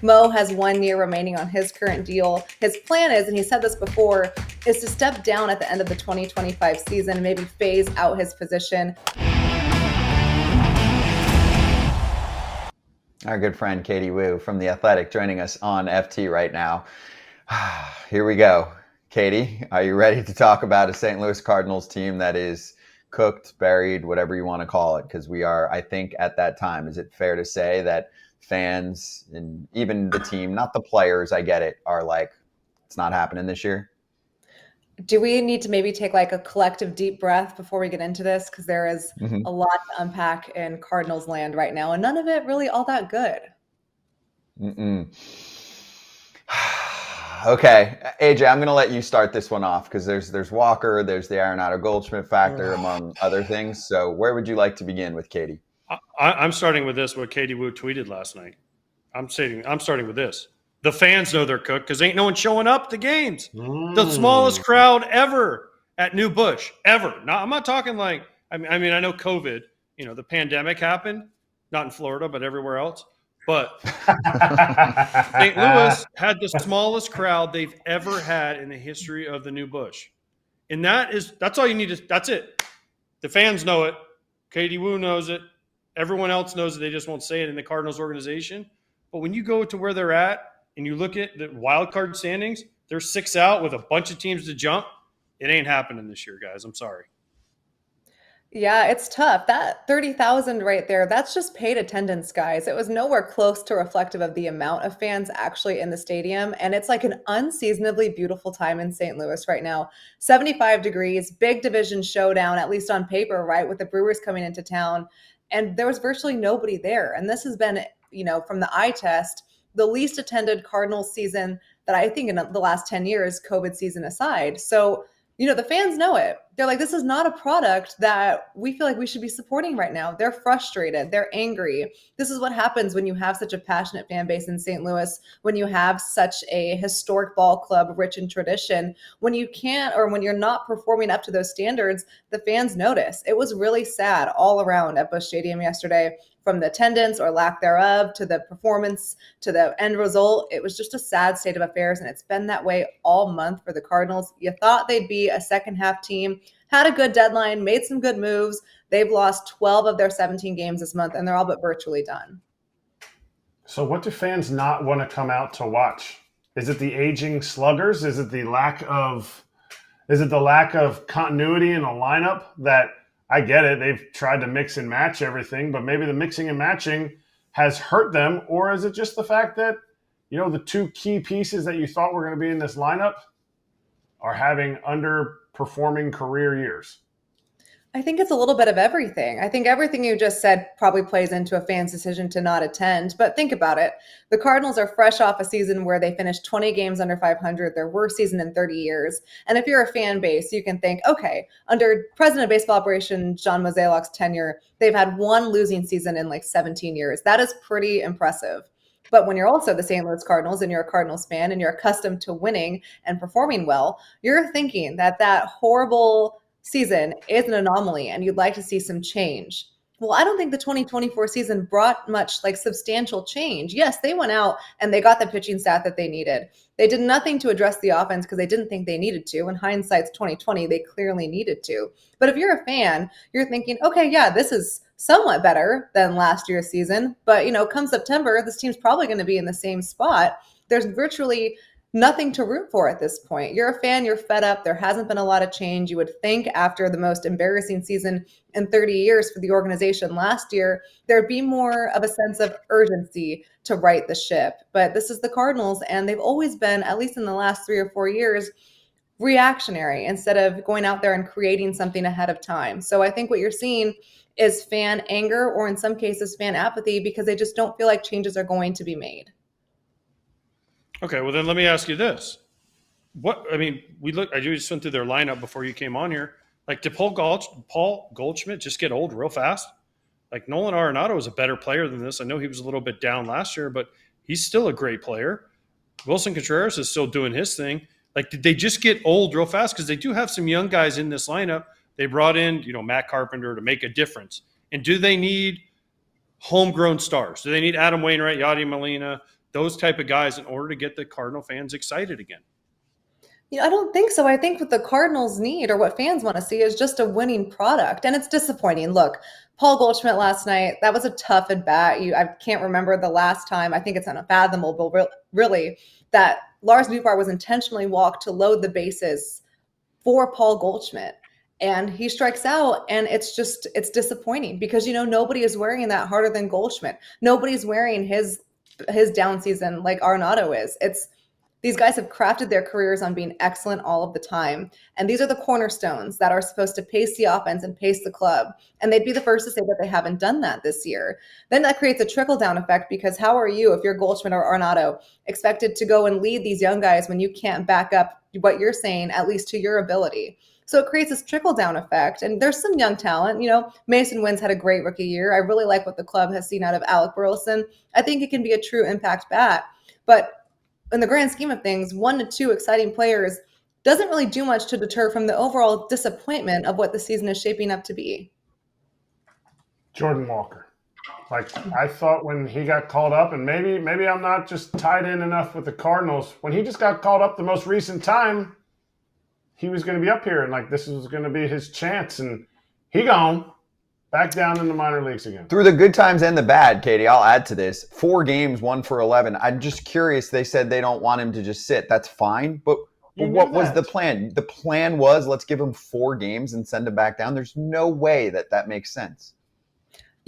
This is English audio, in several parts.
Mo has 1 year remaining on his current deal. His plan is, and he said this before, is to step down at the end of the 2025 season and maybe phase out his position. Our good friend Katie Wu from The Athletic joining us on FT right now. Here we go. Katie, are you ready to talk about a St. Louis Cardinals team that is cooked, buried, whatever you want to call it? Because we are, I think, at that time. Is it fair to say that fans and even the team, not the players, I get it, are like, it's not happening this year? Do we need to maybe take like a collective deep breath before we get into this? Because there is a lot to unpack in Cardinals land right now, and none of it really all that good. Okay, AJ, I'm going to let you start this one off because there's Walker, there's the Arenado Goldschmidt factor, among other things. So where would you like to begin with, Katie? I'm starting with this, what Katie Wu tweeted last night. I'm starting with this. The fans know they're cooked because ain't no one showing up to games. The smallest crowd ever at New Busch, ever. Now, I'm not talking like, I mean, I know COVID, the pandemic happened, not in Florida, but everywhere else. But St. Louis had the smallest crowd they've ever had in the history of the New Busch. And that's all you need that's it. The fans know it. Katie Wu knows it. Everyone else knows it. They just won't say it in the Cardinals organization. But when you go to where they're at and you look at the wild card standings, they're 6 out with a bunch of teams to jump. It ain't happening this year, guys. I'm sorry. Yeah, it's tough. That 30,000 right there, that's just paid attendance, guys. It was nowhere close to reflective of the amount of fans actually in the stadium. And it's like an unseasonably beautiful time in St. Louis right now. 75 degrees, big division showdown, at least on paper, right? With the Brewers coming into town. And there was virtually nobody there. And this has been, from the eye test, the least attended Cardinals season that I think in the last 10 years, COVID season aside. So, the fans know it. They're like, this is not a product that we feel like we should be supporting right now. They're frustrated. They're angry. This is what happens when you have such a passionate fan base in St. Louis, when you have such a historic ball club rich in tradition. When you can't, or when you're not performing up to those standards, the fans notice. It was really sad all around at Busch Stadium yesterday. From the attendance or lack thereof to the performance to the end result, it was just a sad state of affairs, and it's been that way all month for the Cardinals. You thought they'd be a second half team, had a good deadline, made some good moves. They've lost 12 of their 17 games this month, and they're all but virtually done. So what do fans not want to come out to watch? Is it the aging sluggers? Is it the lack of continuity in a lineup that – I get it. They've tried to mix and match everything, but maybe the mixing and matching has hurt them. Or is it just the fact that, the two key pieces that you thought were going to be in this lineup are having underperforming career years? I think it's a little bit of everything. I think everything you just said probably plays into a fan's decision to not attend. But think about it. The Cardinals are fresh off a season where they finished 20 games under 500, their worst season in 30 years. And if you're a fan base, you can think, okay, under President of Baseball Operations John Mozeliak's tenure, they've had one losing season in like 17 years. That is pretty impressive. But when you're also the St. Louis Cardinals and you're a Cardinals fan and you're accustomed to winning and performing well, you're thinking that horrible season is an anomaly and you'd like to see some change. Well, I don't think the 2024 season brought much like substantial change. Yes, they went out and they got the pitching staff that they needed. They did nothing to address the offense because they didn't think they needed to. In hindsight's 2020, they clearly needed to. But if you're a fan, you're thinking, okay, yeah, this is somewhat better than last year's season. But, come September, this team's probably going to be in the same spot. There's virtually nothing to root for at this point. You're a fan, you're fed up. There hasn't been a lot of change. You would think after the most embarrassing season in 30 years for the organization last year, there'd be more of a sense of urgency to right the ship. But this is the Cardinals, and they've always been, at least in the last 3 or 4 years, reactionary instead of going out there and creating something ahead of time. So I think what you're seeing is fan anger, or in some cases fan apathy, because they just don't feel like changes are going to be made. Okay, well then let me ask you this: I just went through their lineup before you came on here. Like, did Paul Goldschmidt just get old real fast? Like, Nolan Arenado is a better player than this. I know he was a little bit down last year, but he's still a great player. Wilson Contreras is still doing his thing. Like, did they just get old real fast? Because they do have some young guys in this lineup. They brought in, Matt Carpenter to make a difference. And do they need homegrown stars? Do they need Adam Wainwright, Yadier Molina, those type of guys in order to get the Cardinal fans excited again. I don't think so. I think what the Cardinals need or what fans want to see is just a winning product. And it's disappointing. Look, Paul Goldschmidt last night, that was a tough at bat. I can't remember the last time. I think it's unfathomable, really, that Lars Nootbaar was intentionally walked to load the bases for Paul Goldschmidt. And he strikes out, and it's disappointing because, nobody is wearing that harder than Goldschmidt. Nobody's wearing his down season like Arenado is. These guys have crafted their careers on being excellent all of the time. And these are the cornerstones that are supposed to pace the offense and pace the club. And they'd be the first to say that they haven't done that this year. Then that creates a trickle-down effect because how are you, if you're Goldschmidt or Arenado, expected to go and lead these young guys when you can't back up what you're saying, at least to your ability? So it creates this trickle-down effect. And there's some young talent. Mason Wynn's had a great rookie year. I really like what the club has seen out of Alec Burleson. I think it can be a true impact bat. But in the grand scheme of things, 1 to 2 exciting players doesn't really do much to deter from the overall disappointment of what the season is shaping up to be. Jordan Walker. I thought when he got called up, and maybe I'm not just tied in enough with the Cardinals, when he just got called up the most recent time, he was going to be up here and this was going to be his chance, and he gone. Back down in the minor leagues again. Through the good times and the bad, Katie, I'll add to this. 4 games, 1 for 11. I'm just curious. They said they don't want him to just sit. That's fine. But what was the plan? The plan was let's give him 4 games and send him back down. There's no way that makes sense.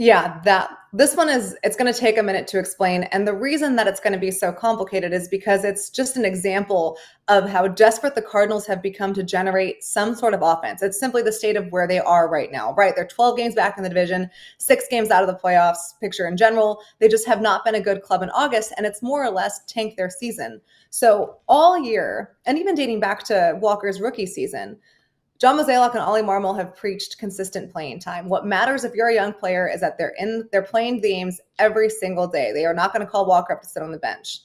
Yeah, this one it's going to take a minute to explain. And the reason that it's going to be so complicated is because it's just an example of how desperate the Cardinals have become to generate some sort of offense. It's simply the state of where they are right now, right? They're 12 games back in the division, 6 games out of the playoffs picture in general. They just have not been a good club in August, and it's more or less tanked their season. So all year, and even dating back to Walker's rookie season, John Mozeliak and Ollie Marmol have preached consistent playing time. What matters if you're a young player is that they're playing games every single day. They are not going to call Walker up to sit on the bench.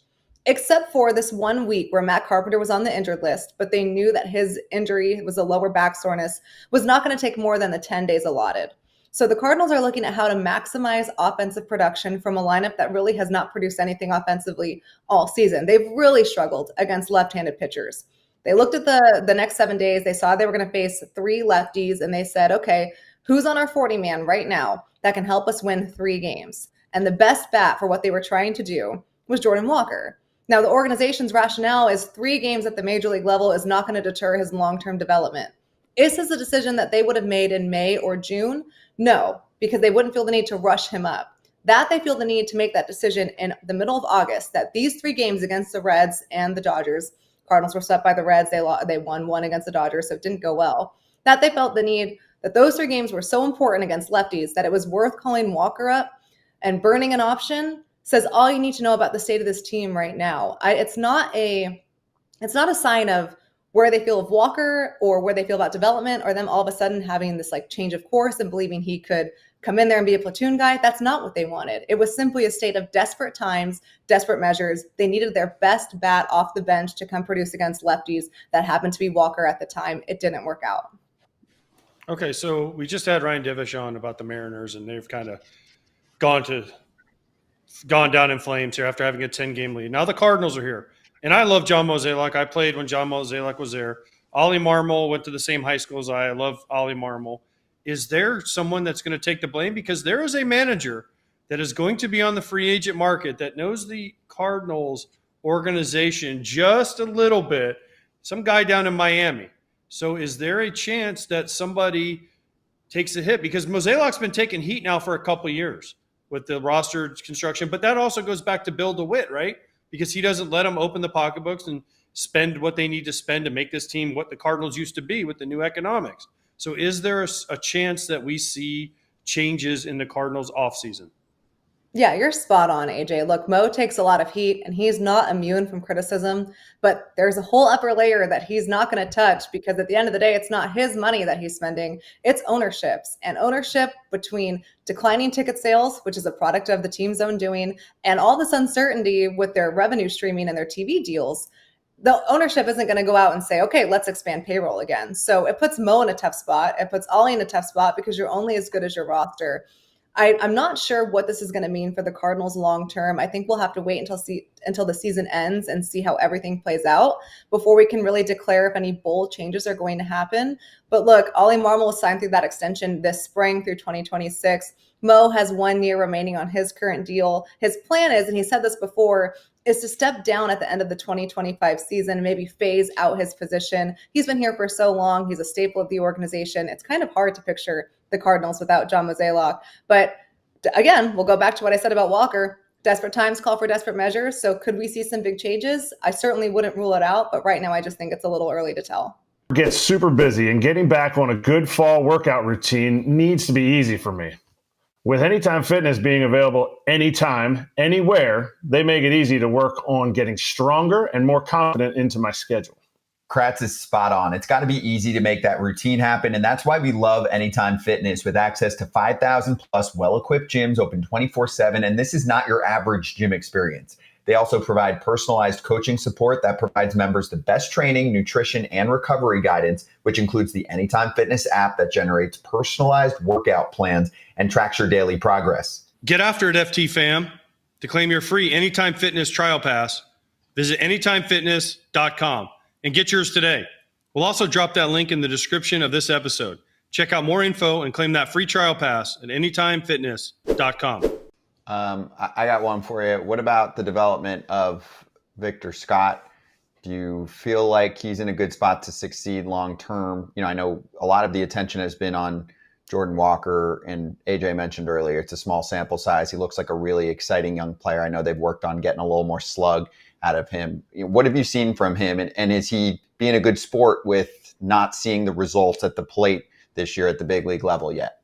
Except for this 1 week where Matt Carpenter was on the injured list, but they knew that his injury was a lower back soreness, was not going to take more than the 10 days allotted. So the Cardinals are looking at how to maximize offensive production from a lineup that really has not produced anything offensively all season. They've really struggled against left-handed pitchers. They looked at the next 7 days. They saw they were going to face 3 lefties, and they said, okay, who's on our 40-man right now that can help us win 3 games? And the best bat for what they were trying to do was Jordan Walker. Now, the organization's rationale is 3 games at the major league level is not going to deter his long-term development. Is this a decision that they would have made in May or June? No, because they wouldn't feel the need to rush him up. That they feel the need to make that decision in the middle of August, that these 3 games against the Reds and the Dodgers, Cardinals were swept by the Reds. They won 1 against the Dodgers, so it didn't go well. That they felt the need that those 3 games were so important against lefties that it was worth calling Walker up and burning an option says all you need to know about the state of this team right now. It's not a sign of where they feel of Walker or where they feel about development or them all of a sudden having this change of course and believing he could come in there and be a platoon guy. That's not what they wanted. It was simply a state of desperate times, desperate measures. They needed their best bat off the bench to come produce against lefties. That happened to be Walker at the time. It didn't work out. Okay, so we just had Ryan Divish on about the Mariners, and they've kind of gone down in flames here after having a 10-game lead. Now the Cardinals are here. And I love John Mozeliak. I played when John Mozeliak was there. Ollie Marmol went to the same high school as I. I love Ollie Marmol. Is there someone that's going to take the blame? Because there is a manager that is going to be on the free agent market that knows the Cardinals organization just a little bit, some guy down in Miami. So is there a chance that somebody takes a hit? Because Mozeliak's been taking heat now for a couple of years with the roster construction, but that also goes back to Bill DeWitt, right? Because he doesn't let them open the pocketbooks and spend what they need to spend to make this team what the Cardinals used to be with the new economics. So is there a chance that we see changes in the Cardinals offseason? Yeah, you're spot on, AJ. Look, Mo takes a lot of heat, and he's not immune from criticism, but there's a whole upper layer that he's not going to touch because at the end of the day, it's not his money that he's spending. It's ownership's. And ownership between declining ticket sales, which is a product of the team's own doing, and all this uncertainty with their revenue streaming and their TV deals, the ownership isn't going to go out and say, okay, let's expand payroll again. So it puts Mo in a tough spot. It puts Ollie in a tough spot because you're only as good as your roster. I'm not sure what this is going to mean for the Cardinals long term. I think we'll have to wait until the season ends and see how everything plays out before we can really declare if any bold changes are going to happen. But look, Ollie Marmol was signed through that extension this spring through 2026. Mo has 1 year remaining on his current deal. His plan is, and he said this before, is to step down at the end of the 2025 season and maybe phase out his position. He's been here for so long. He's a staple of the organization. It's kind of hard to picture the Cardinals without John Mozeliak. But again, we'll go back to what I said about Walker. Desperate times call for desperate measures. So could we see some big changes? I certainly wouldn't rule it out, but right now I just think it's a little early to tell. Get super busy, and getting back on a good fall workout routine needs to be easy for me. With Anytime Fitness being available anytime, anywhere, they make it easy to work on getting stronger and more confident into my schedule. Kratz is spot on. It's got to be easy to make that routine happen. And that's why we love Anytime Fitness, with access to 5,000 plus well-equipped gyms open 24/7. And this is not your average gym experience. They also provide personalized coaching support that provides members the best training, nutrition, and recovery guidance, which includes the Anytime Fitness app that generates personalized workout plans and tracks your daily progress. Get after it, FT fam. To claim your free Anytime Fitness trial pass, visit anytimefitness.com and get yours today. We'll also drop that link in the description of this episode. Check out more info and claim that free trial pass at anytimefitness.com. I got one for you. What about the development of Victor Scott? Do you feel like he's in a good spot to succeed long term? You know, I know a lot of the attention has been on Jordan Walker, and AJ mentioned earlier, it's a small sample size. He looks like a really exciting young player. I know they've worked on getting a little more slug out of him. You know, what have you seen from him? And is he being a good sport with not seeing the results at the plate this year at the big league level yet?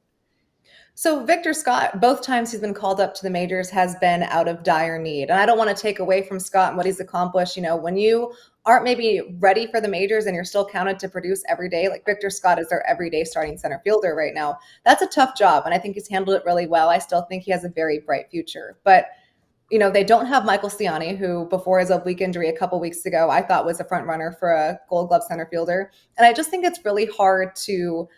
So Victor Scott, both times he's been called up to the majors, has been out of dire need. And I don't want to take away from Scott and what he's accomplished. You know, when you aren't maybe ready for the majors and you're still counted to produce every day, like Victor Scott is their everyday starting center fielder right now, that's a tough job. And I think he's handled it really well. I still think he has a very bright future. But, you know, they don't have Michael Ciani, who before his oblique injury a couple weeks ago, I thought was a front runner for a Gold Glove center fielder. And I just think it's really hard to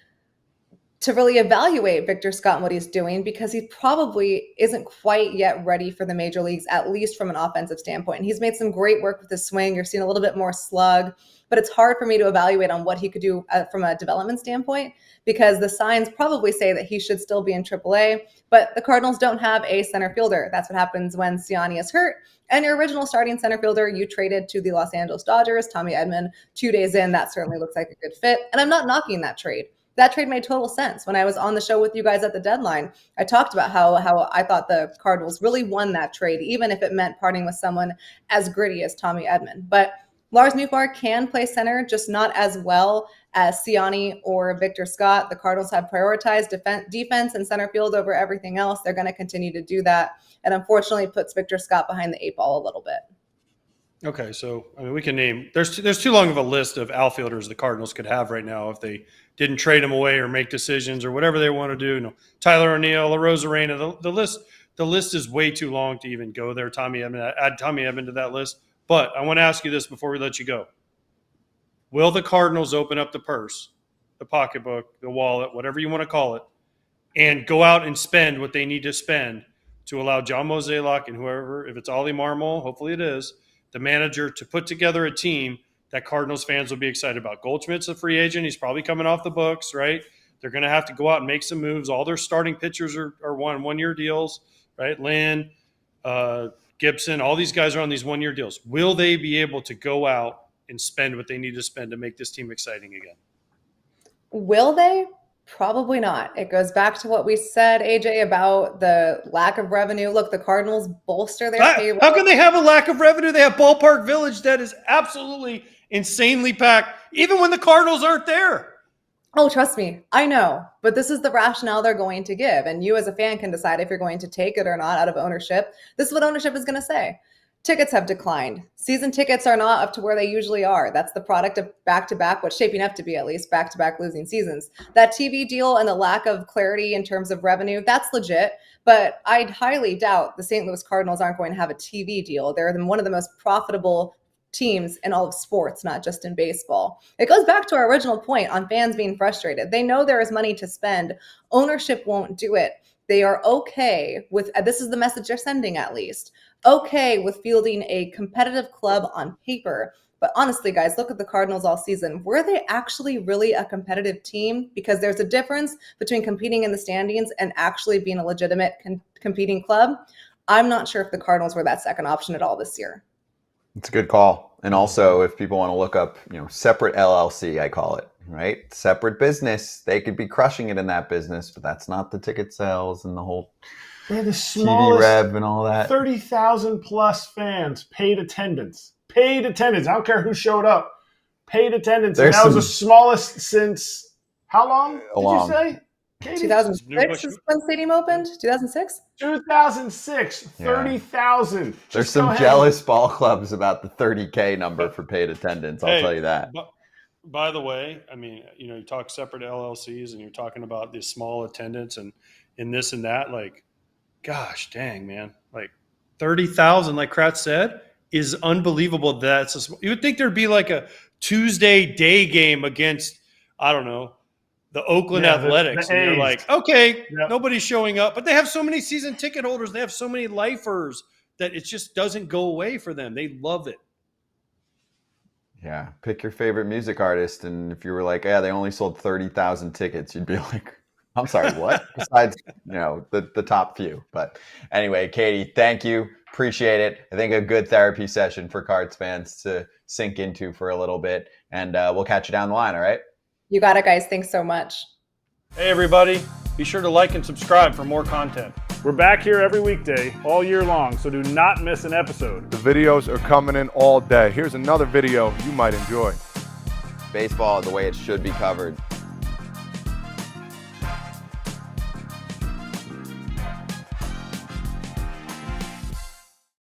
really evaluate Victor Scott and what he's doing, because he probably isn't quite yet ready for the major leagues, at least from an offensive standpoint. And he's made some great work with his swing. You're seeing a little bit more slug, but it's hard for me to evaluate on what he could do from a development standpoint, because the signs probably say that he should still be in AAA, but the Cardinals don't have a center fielder. That's what happens when Ciani is hurt. And your original starting center fielder, you traded to the Los Angeles Dodgers, Tommy Edman, 2 days in. That certainly looks like a good fit. And I'm not knocking that trade. That trade made total sense. When I was on the show with you guys at the deadline, I talked about how I thought the Cardinals really won that trade, even if it meant parting with someone as gritty as Tommy Edman. But Lars Nootbaar can play center, just not as well as Ciani or Victor Scott. The Cardinals have prioritized defense and center field over everything else. They're going to continue to do that. And unfortunately, it puts Victor Scott behind the 8 ball a little bit. Okay, so I mean, we can name. There's too long of a list of outfielders the Cardinals could have right now if they didn't trade him away or make decisions or whatever they want to do. You know, Tyler O'Neill, Arozarena. The list is way too long to even go there. Add Tommy Edman to that list. But I want to ask you this before we let you go: will the Cardinals open up the purse, the pocketbook, the wallet, whatever you want to call it, and go out and spend what they need to spend to allow John Mozeliak and whoever, if it's Ollie Marmol, hopefully it is, the manager, to put together a team that Cardinals fans will be excited about? Goldschmidt's a free agent. He's probably coming off the books, right? They're going to have to go out and make some moves. All their starting pitchers are one-year deals, right? Lynn, Gibson, all these guys are on these one-year deals. Will they be able to go out and spend what they need to spend to make this team exciting again? Will they? Probably not. It goes back to what we said, AJ, about the lack of revenue. Look, the Cardinals bolster their payroll. How can they have a lack of revenue? They have Ballpark Village that is absolutely insanely packed, even when the Cardinals aren't there. Oh, trust me, I know. But this is the rationale they're going to give. And you as a fan can decide if you're going to take it or not out of ownership. This is what ownership is going to say. Tickets have declined. Season tickets are not up to where they usually are. That's the product of back-to-back, what's shaping up to be at least, back-to-back losing seasons. That TV deal and the lack of clarity in terms of revenue, that's legit. But I'd highly doubt the St. Louis Cardinals aren't going to have a TV deal. They're one of the most profitable teams in all of sports, not just in baseball. It goes back to our original point on fans being frustrated. They know there is money to spend. Ownership won't do it. they are okay with, this is the message they're sending at least, okay with fielding a competitive club on paper. But honestly, guys, look at the Cardinals all season. Were they actually really a competitive team? Because there's a difference between competing in the standings and actually being a legitimate competing club. I'm not sure if the Cardinals were that second option at all this year. It's a good call. And also, if people want to look up, separate LLC, I call it, right? Separate business. They could be crushing it in that business, but that's not the ticket sales and the whole They're the TV smallest, rev and all that. 30,000 plus fans, paid attendance. Paid attendance. I don't care who showed up. Paid attendance. And that was the smallest since how long did you say? Katie? 2006 is when the stadium opened? 2006? 2006. 30,000. There's some jealous ball clubs about the 30K number for paid attendance. I'll tell you that. By the way, I mean, you talk separate LLCs and you're talking about this small attendance and this and that. Like, gosh dang, man. Like 30,000, like Kratz said, is unbelievable. You would think there'd be like a Tuesday day game against, I don't know, the Oakland Athletics. The and you're like, okay, Yep. Nobody's showing up. But they have so many season ticket holders. They have so many lifers that it just doesn't go away for them. They love it. Yeah. Pick your favorite music artist. And if you were like, they only sold 30,000 tickets, you'd be like, I'm sorry, what? Besides, the top few. But anyway, Katie, thank you. Appreciate it. I think a good therapy session for Cards fans to sink into for a little bit. And we'll catch you down the line, all right? You got it, guys. Thanks so much. Hey, everybody. Be sure to like and subscribe for more content. We're back here every weekday, all year long, so do not miss an episode. The videos are coming in all day. Here's another video you might enjoy. Baseball the way it should be covered.